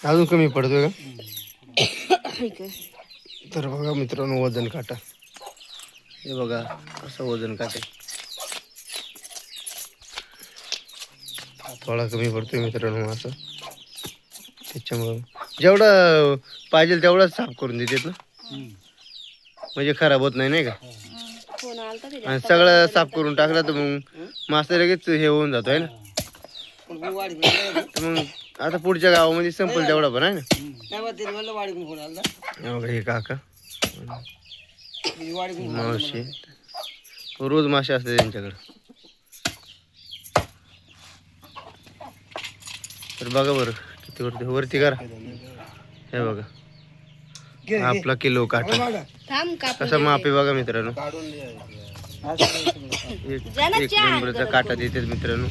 अजून कमी पडतोय का? ठीक आहे. तर बघा मित्रांनो वजन काटा, हे बघा असं वजन काटा थोडा कमी पडतोय मित्रांनो असं. त्याच्यामुळं जेवढं पाहिजे तेवढाच साफ करून देतात ना, म्हणजे खराब होत नाही का? फोन आलता आणि त्याच्या सगळं साफ करून टाकलं तर मग मासा लगेच हे होऊन जातो आहे ना. तर मग आता पुढच्या गावामध्ये संपल तेवढा पण आहे ना. हे बघा हे काका मावशी रोज मासे असते त्यांच्याकडे. तर बघा बरं किती वरती करा. हे बघा आपला किलो काटा थांब कापून कसा माप आहे बघा मित्रांनो. एक जा ना एक चहा नंबरचा काटा देतात मित्रांनो.